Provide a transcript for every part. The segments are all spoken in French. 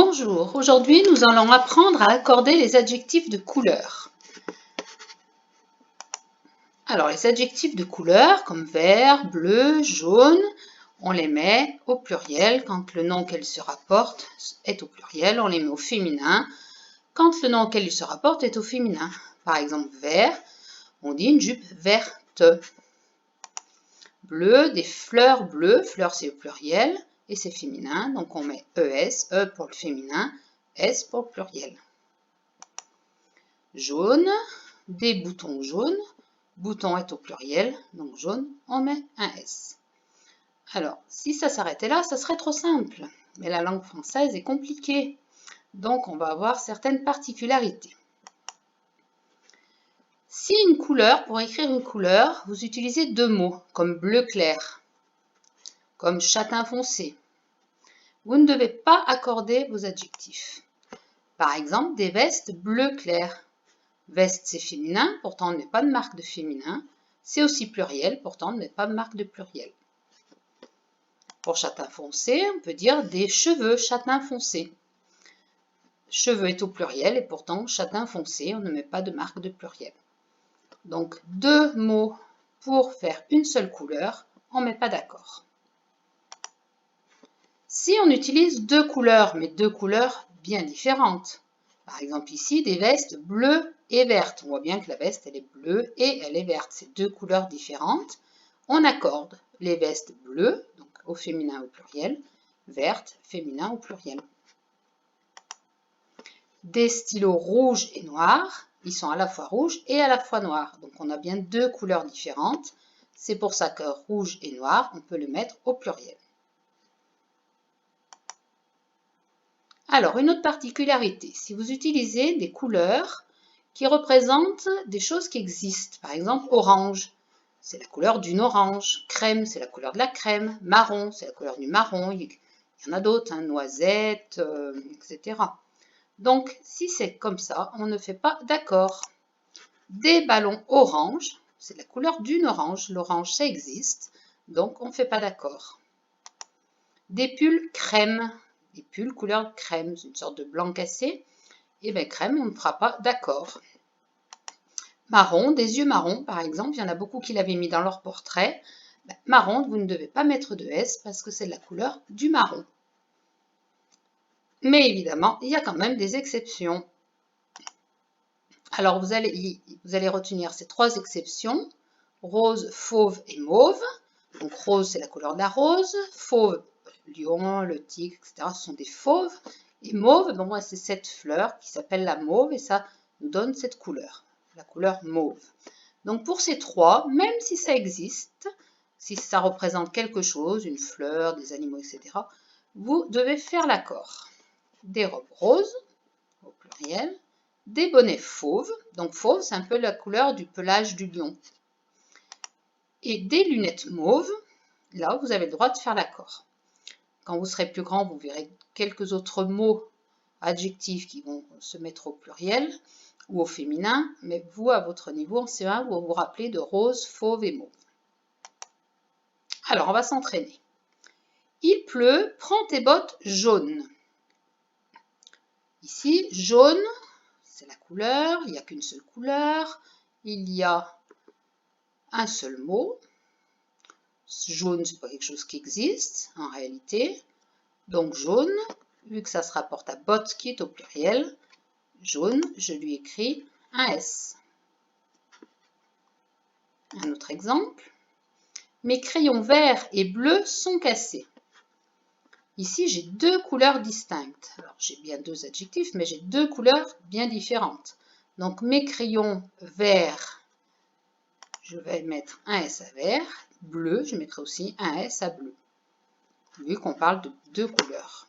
Bonjour, aujourd'hui nous allons apprendre à accorder les adjectifs de couleur. Alors les adjectifs de couleur comme vert, bleu, jaune, on les met au pluriel quand le nom qu'elles se rapportent est au pluriel, on les met au féminin quand le nom auquel ils se rapportent est au féminin. Par exemple vert, on dit une jupe verte. Bleu, des fleurs bleues, fleurs c'est au pluriel et c'est féminin, donc on met ES, E pour le féminin, S pour le pluriel. Jaune, des boutons jaunes, bouton est au pluriel, donc jaune, on met un S. Alors, si ça s'arrêtait là, ça serait trop simple, mais la langue française est compliquée, donc on va avoir certaines particularités. Si une couleur, pour écrire une couleur, vous utilisez deux mots, comme bleu clair, comme châtain foncé, vous ne devez pas accorder vos adjectifs. Par exemple, des vestes bleu clair. Veste, c'est féminin, pourtant on ne met pas de marque de féminin. C'est aussi pluriel, pourtant on ne met pas de marque de pluriel. Pour châtain foncé, on peut dire des cheveux châtain foncé. Cheveux est au pluriel et pourtant châtain foncé, on ne met pas de marque de pluriel. Donc deux mots pour faire une seule couleur, on ne met pas d'accord. Si on utilise deux couleurs, mais deux couleurs bien différentes, par exemple ici des vestes bleues et vertes, on voit bien que la veste elle est bleue et elle est verte, c'est deux couleurs différentes, on accorde les vestes bleues, donc au féminin au pluriel, vertes, féminin au pluriel. Des stylos rouges et noirs, ils sont à la fois rouges et à la fois noirs, donc on a bien deux couleurs différentes, c'est pour ça que rouge et noir, on peut le mettre au pluriel. Alors, une autre particularité, si vous utilisez des couleurs qui représentent des choses qui existent, par exemple orange, c'est la couleur d'une orange, crème, c'est la couleur de la crème, marron, c'est la couleur du marron, il y en a d'autres, hein, noisette, etc. Donc, si c'est comme ça, on ne fait pas d'accord. Des ballons orange, c'est la couleur d'une orange, l'orange ça existe, donc on ne fait pas d'accord. Des pulls crème, des pulls couleur crème, c'est une sorte de blanc cassé, et bien crème, on ne fera pas d'accord. Marron, des yeux marrons par exemple, il y en a beaucoup qui l'avaient mis dans leur portrait. Ben, marron, vous ne devez pas mettre de S parce que c'est la couleur du marron. Mais évidemment, il y a quand même des exceptions. Alors vous allez retenir ces trois exceptions, rose, fauve et mauve. Donc rose, c'est la couleur de la rose, fauve, le lion, le tigre, etc. Ce sont des fauves. Et mauve, bon, moi, c'est cette fleur qui s'appelle la mauve et ça nous donne cette couleur, la couleur mauve. Donc pour ces trois, même si ça existe, si ça représente quelque chose, une fleur, des animaux, etc., vous devez faire l'accord. Des robes roses, au pluriel, des bonnets fauves, donc fauve, c'est un peu la couleur du pelage du lion, et des lunettes mauves. Là, vous avez le droit de faire l'accord. Quand vous serez plus grand, vous verrez quelques autres mots adjectifs qui vont se mettre au pluriel ou au féminin, mais vous, à votre niveau en C1, vous vous rappelez de rose, fauve et mauve. Alors, on va s'entraîner. Il pleut, prends tes bottes jaunes. Ici, jaune, c'est la couleur, il n'y a qu'une seule couleur, il y a un seul mot. Jaune, c'est pas quelque chose qui existe en réalité. Donc jaune, vu que ça se rapporte à botte qui est au pluriel, jaune, je lui écris un S. Un autre exemple. Mes crayons verts et bleus sont cassés. Ici, j'ai deux couleurs distinctes. Alors, j'ai bien deux adjectifs, mais j'ai deux couleurs bien différentes. Donc, mes crayons verts, je vais mettre un S à vert. Bleu, je mettrai aussi un S à bleu, vu qu'on parle de deux couleurs.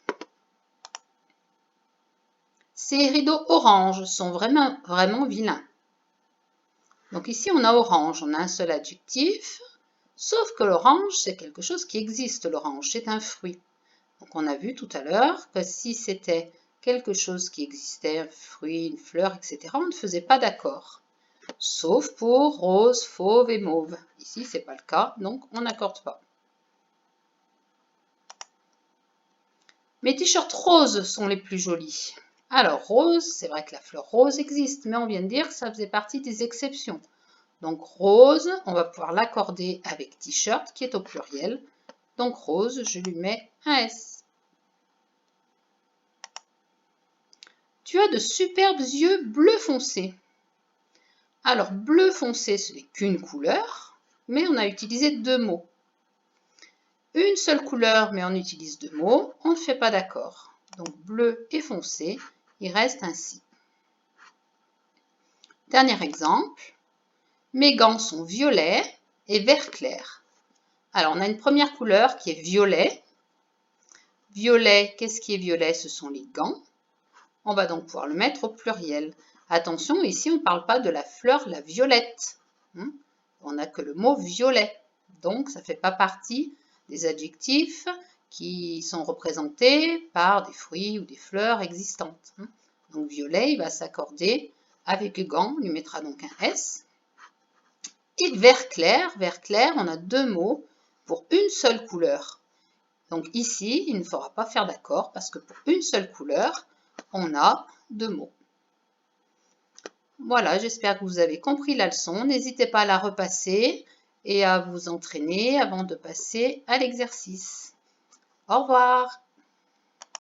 Ces rideaux orange sont vraiment vilains. Donc ici, on a orange, on a un seul adjectif, sauf que l'orange, c'est quelque chose qui existe, l'orange, c'est un fruit. Donc on a vu tout à l'heure que si c'était quelque chose qui existait, un fruit, une fleur, etc., on ne faisait pas d'accord. Sauf pour rose, fauve et mauve. Ici, ce n'est pas le cas, donc on n'accorde pas. Mes t-shirts roses sont les plus jolis. Alors, rose, c'est vrai que la fleur rose existe, mais on vient de dire que ça faisait partie des exceptions. Donc, rose, on va pouvoir l'accorder avec t-shirt, qui est au pluriel. Donc, rose, je lui mets un S. Tu as de superbes yeux bleu foncé. Alors, bleu foncé, ce n'est qu'une couleur, mais on a utilisé deux mots. Une seule couleur, mais on utilise deux mots, on ne fait pas d'accord. Donc, bleu et foncé, il reste ainsi. Dernier exemple. Mes gants sont violets et vert clair. Alors, on a une première couleur qui est violet. Violet, qu'est-ce qui est violet? Ce sont les gants. On va donc pouvoir le mettre au pluriel. Attention, ici, on ne parle pas de la fleur, la violette. On n'a que le mot violet. Donc, ça ne fait pas partie des adjectifs qui sont représentés par des fruits ou des fleurs existantes. Donc, violet, il va s'accorder avec gants, on lui mettra donc un S. Et vert clair, on a deux mots pour une seule couleur. Donc ici, il ne faudra pas faire d'accord parce que pour une seule couleur, on a deux mots. Voilà, j'espère que vous avez compris la leçon. N'hésitez pas à la repasser et à vous entraîner avant de passer à l'exercice. Au revoir!